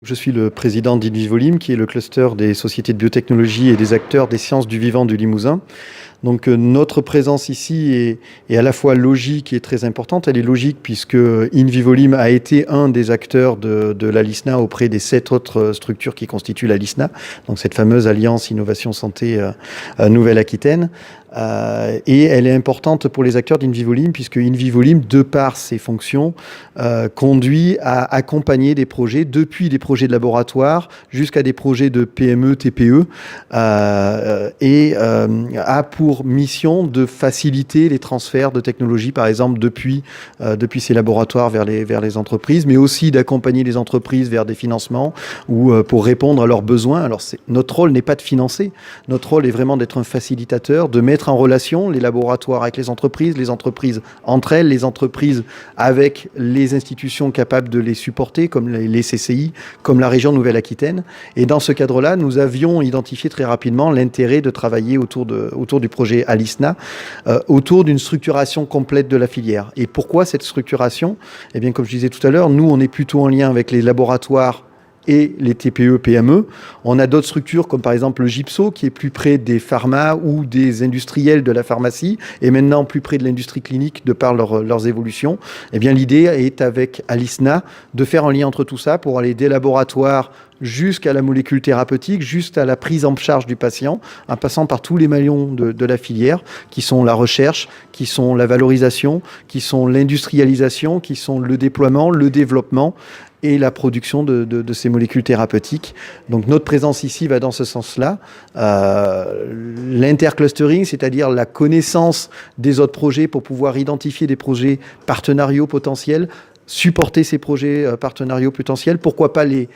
Je suis le président d'Invivolim, qui est le cluster des sociétés de biotechnologie et des acteurs des sciences du vivant du Limousin. Donc notre présence ici est à la fois logique et très importante. Elle est logique puisque Invivolim a été un des acteurs de la LISNA auprès des 7 autres structures qui constituent la LISNA, donc cette fameuse Alliance Innovation Santé Nouvelle-Aquitaine. Et elle est importante pour les acteurs d'Invivolim puisque Invivolim, de par ses fonctions, conduit à accompagner des projets, depuis des projets de laboratoire jusqu'à des projets de PME, TPE, et a pour mission de faciliter les transferts de technologies, par exemple depuis ces laboratoires vers les entreprises, mais aussi d'accompagner les entreprises vers des financements ou pour répondre à leurs besoins. Alors notre rôle n'est pas de financer, notre rôle est vraiment d'être un facilitateur, de mettre en relation les laboratoires avec les entreprises entre elles, les entreprises avec les institutions capables de les supporter, comme les CCI, comme la région Nouvelle-Aquitaine. Et dans ce cadre-là, nous avions identifié très rapidement l'intérêt de travailler autour du projet Alisna, autour d'une structuration complète de la filière. Et pourquoi cette structuration ? Eh bien, comme je disais tout à l'heure, nous, on est plutôt en lien avec les laboratoires et les TPE, PME. On a d'autres structures comme par exemple le GIPSO qui est plus près des pharma ou des industriels de la pharmacie et maintenant plus près de l'industrie clinique de par leurs évolutions. Eh bien, l'idée est avec Alisna de faire un lien entre tout ça pour aller des laboratoires jusqu'à la molécule thérapeutique, jusqu'à la prise en charge du patient, en passant par tous les maillons de la filière, qui sont la recherche, qui sont la valorisation, qui sont l'industrialisation, qui sont le déploiement, le développement et la production de ces molécules thérapeutiques. Donc notre présence ici va dans ce sens-là. L'interclustering, c'est-à-dire la connaissance des autres projets pour pouvoir identifier des projets partenariaux potentiels, supporter ces projets partenariaux potentiels, pourquoi pas les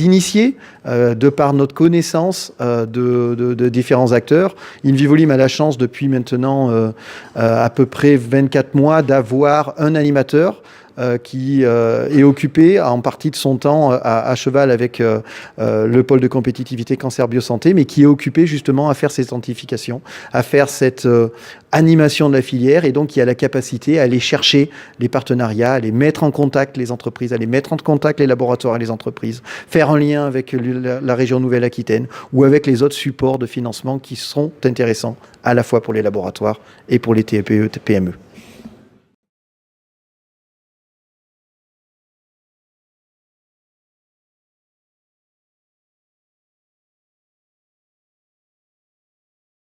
initier de par notre connaissance de différents acteurs. Invivolim a la chance depuis maintenant à peu près 24 mois d'avoir un animateur qui est occupé en partie de son temps à cheval avec le pôle de compétitivité cancer biosanté, mais qui est occupé justement à faire ces identifications, à faire cette animation de la filière et donc qui a la capacité à aller chercher les partenariats, à les mettre en contact les entreprises, à les mettre en contact les laboratoires et les entreprises, faire un lien avec la région Nouvelle-Aquitaine ou avec les autres supports de financement qui sont intéressants à la fois pour les laboratoires et pour les TPE, PME.